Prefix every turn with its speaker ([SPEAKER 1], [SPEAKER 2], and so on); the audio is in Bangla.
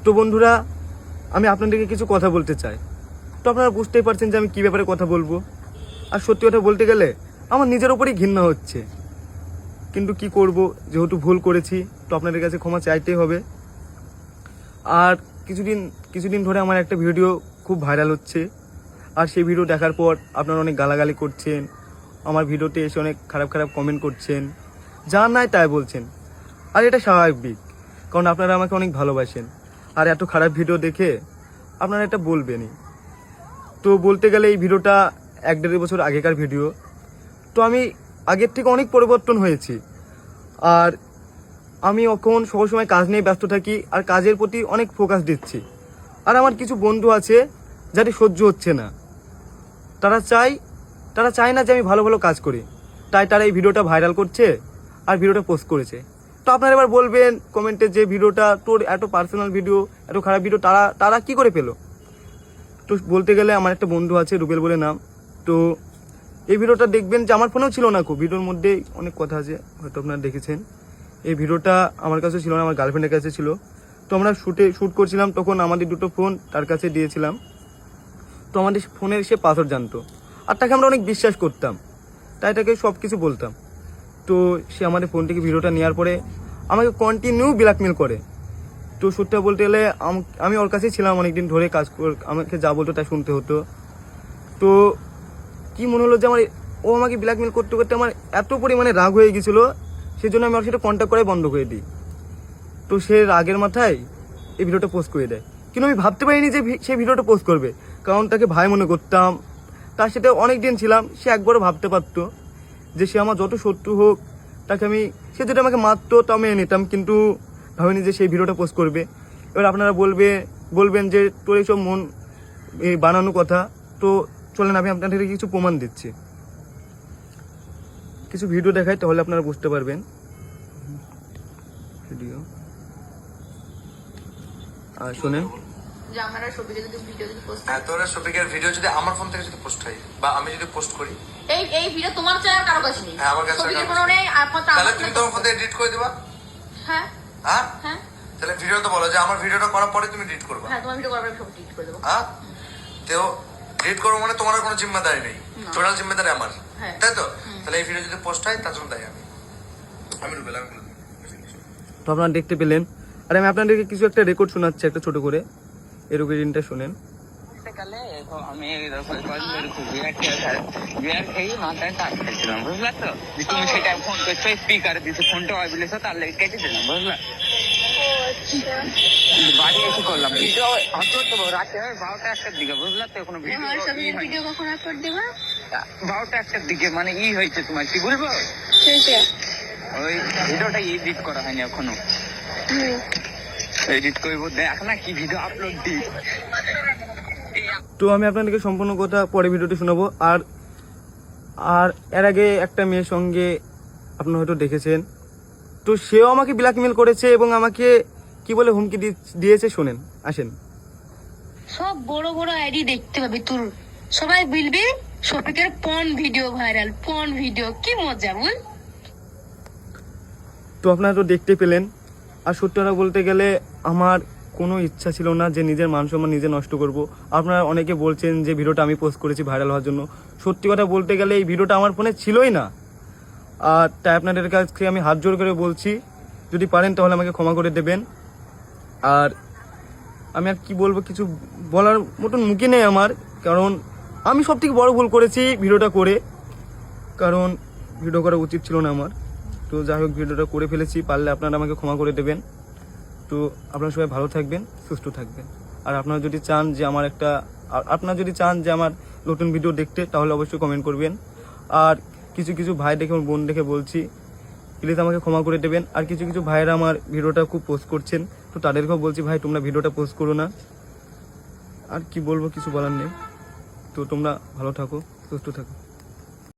[SPEAKER 1] তো বন্ধুরা, আমি আপনাদেরকে কিছু কথা বলতে চাই। তো আপনারা বুঝতেই পারছেন যে আমি কী ব্যাপারে কথা বলবো। আর সত্যি কথা বলতে গেলে আমার নিজের ওপরই ঘৃণা হচ্ছে, কিন্তু কি করব, যেহেতু ভুল করেছি তো আপনাদের কাছে ক্ষমা চাইতেই হবে। আর কিছুদিন ধরে আমার একটা ভিডিও খুব ভাইরাল হচ্ছে, আর সেই ভিডিও দেখার পর আপনারা অনেক গালাগালি করছেন, আমার ভিডিওতে এসে অনেক খারাপ খারাপ কমেন্ট করছেন, যা নাই তাই বলছেন। আর এটা স্বাভাবিক, কারণ আপনারা আমাকে অনেক ভালোবাসেন। আর এত খারাপ ভিডিও দেখে আপনারা এটা বলবেনই। তো বলতে গেলে এই ভিডিওটা 1-1.5 বছর আগেকার ভিডিও। তো আমি আগের থেকে অনেক পরিবর্তন হয়েছি। আর আমি এখন সবসময় কাজ নিয়ে ব্যস্ত থাকি, আর কাজের প্রতি অনেক ফোকাস দিচ্ছি। আর আমার কিছু বন্ধু আছে যাদের সহ্য হচ্ছে না, তারা চায় না যে আমি ভালো ভালো কাজ করি, তাই তারা এই ভিডিওটা ভাইরাল করছে আর ভিডিওটা পোস্ট করেছে। তো আপনারা এবার বলবেন কমেন্টে যে ভিডিওটা তোর এত পার্সোনাল ভিডিও, এত খারাপ ভিডিও তারা কি করে পেলো। তো বলতে গেলে আমার একটা বন্ধু আছে, রুবেল বলে নাম। তো এই ভিডিওটা দেখবেন যে আমার ফোনেও ছিল না, ভিডিওর মধ্যে অনেক কথা আছে, হয়তো আপনারা দেখেছেন। এই ভিডিওটা আমার কাছে ছিল না, আমার গার্লফ্রেন্ডের কাছে ছিল। তো আমরা শ্যুট করছিলাম, তখন আমাদের দুটো ফোন তার কাছে দিয়েছিলাম। তো আমাদের ফোনের সে পাসওয়ার্ড জানতো, আর তাকে আমরা অনেক বিশ্বাস করতাম, তাই তাকে সব কিছু বলতাম। তো সে আমাদের ফোন থেকে ভিডিওটা নেওয়ার পরে আমাকে কন্টিনিউ ব্ল্যাকমেল করে। তো সত্যি বলতে গেলে আমি ওর কাছেই ছিলাম অনেকদিন ধরে, আমাকে যা বলতো তাই শুনতে হতো। তো কি মনে হলো যে ও আমাকে ব্ল্যাকমেল করতে করতে আমার এত পরিমাণে রাগ হয়ে গেছিলো, সেই জন্য আমি ওর সাথে কন্ট্যাক্ট করাই বন্ধ করে দিই। তো সে রাগের মাথায় এই ভিডিওটা পোস্ট করে দেয়। কিন্তু আমি ভাবতে পারিনি যে সে ভিডিওটা পোস্ট করবে, কারণ তাকে ভাই মনে করতাম, তার সাথে অনেক দিন ছিলাম। সে একবারও ভাবতে পারতো যে সে আমার যত শত্রু হোক, সে যদি আমাকে মারতো তাও মেনে নিতাম, কিন্তু ভাবিনি যে সেই ভিডিওটা পোস্ট করবে। এবার আপনারা বলবেন যে তোর এইসব বানানো কথা। তো চলেন আমি আপনাদের কিছু প্রমাণ দিচ্ছি, কিছু ভিডিও দেখাই, তাহলে আপনারা বুঝতে পারবেন। ভিডিও শোনেন।
[SPEAKER 2] যে আমরা সবিকে যদি ভিডিও পোস্ট
[SPEAKER 3] হ্যাঁ, তোরা সবিকের ভিডিও যদি আমার ফোন থেকে যদি পোস্ট হয় বা আমি যদি পোস্ট করি,
[SPEAKER 2] এই ভিডিও তোমার চাই আর কারো কাছে নেই।
[SPEAKER 3] হ্যাঁ, আমার কাছে
[SPEAKER 2] সবিকের কোনো নেই,
[SPEAKER 3] তাহলে তুমি তোমার ফোন থেকে এডিট করে দিবা।
[SPEAKER 2] হ্যাঁ
[SPEAKER 3] হ্যাঁ
[SPEAKER 2] হ্যাঁ,
[SPEAKER 3] তাহলে ভিডিও তো বলো যে আমার ভিডিওটা করার পরে তুমি এডিট করবা।
[SPEAKER 2] হ্যাঁ তোমার ভিডিও করার পরে সব এডিট করে দেব।
[SPEAKER 3] হ্যাঁ, তো এডিট করবো মানে তোমার কোনো জিম্মেদারি নেই, টোটাল জিম্মেদারি আমার, তাই তো? তাহলে এই ভিডিও যদি পোস্ট হয় তার জন্য দায়ী আমি রুবেল।
[SPEAKER 1] তো আপনারা দেখতে পেলেন। আর আমি আপনাদেরকে কিছু একটা রেকর্ড শোনাচ্ছি, একটা ছোট করে, এই রেকর্ডিংটা শোনেন।
[SPEAKER 4] আমি বিয়ার খেয়ে মাথায় টাক খেয়েছিলাম, বুঝলা তো? তুমি সেটা ফোন করছো, স্পিকার দিছো, ফোনটা অবিলেছো, তার লেগে কেটে দিলাম, বুঝলা? বাড়ি এসে করলাম ভিডিও আপলোড দেবো রাতে 12টা-1টার দিকে, বুঝলা তো? কোনো ভিডিও
[SPEAKER 2] কখন আপলোড দেবা?
[SPEAKER 4] 12টা-1টার দিকে, মানে হয়েছে তোমার, কি বলবো, ওই ভিডিওটা এডিট করা হয়নি এখনো, এডিট করবো, দেখ না কি ভিডিও আপলোড দিই।
[SPEAKER 1] তো আমি আপনাদেরকে সম্পূর্ণ কথা পরে ভিডিওটি শোনাবো। আর এর আগে একটা মেয়ের সঙ্গে আপনারা হয়তো দেখেছেন, তো সেও আমাকে ব্ল্যাকমেল করেছে এবং আমাকে কি বলে হুমকি দিয়েছে, শোনেন, আসেন।
[SPEAKER 5] সব বড় বড় আইডি দেখতে পাবি তোর, সবাই বলবি শফিকের porn video viral, porn video, কি মজা বল।
[SPEAKER 1] তো আপনারা তো দেখতে পেলেন। আর সত্যি কথা বলতে গেলে আমার কোনো ইচ্ছা ছিল না যে নিজের মান সম্মান নিজে নষ্ট করব। আপনারা অনেকে বলছেন যে ভিডিওটা আমি পোস্ট করেছি ভাইরাল হওয়ার জন্য। সত্যি কথা বলতে গেলে এই ভিডিওটা আমার ফোনে ছিলই না। আর তাই আপনাদের কাছে আমি হাত জোর করে বলছি, যদি পারেন তাহলে আমাকে ক্ষমা করে দেবেন। আর আমি আর কি বলবো, কিছু বলার মতন মুখে নেই আমার, কারণ আমি সব থেকে বড় ভুল করেছি ভিডিওটা করে, কারণ ভিডিও করা উচিত ছিল না আমার। তো যাই হোক, ভিডিওটা করে ফেলেছি, পারলে আপনারা আমাকে ক্ষমা করে দেবেন। তো আপনারা সবাই ভালো থাকবেন, সুস্থ থাকবেন। আর আপনারা যদি চান যে আমার নতুন ভিডিও দেখতে, তাহলে অবশ্যই কমেন্ট করবেন। আর কিছু ভাই দেখে, বোন দেখে বলছি, প্লিজ আমাকে ক্ষমা করে দেবেন। আর কিছু ভাইয়েরা আমার ভিডিওটা খুব পোস্ট করছেন, তো তাদেরকেও বলছি, ভাই তোমরা ভিডিওটা পোস্ট করো না। আর কি বলবো, কিছু বলার নেই। তো তোমরা ভালো থাকো, সুস্থ থাকো।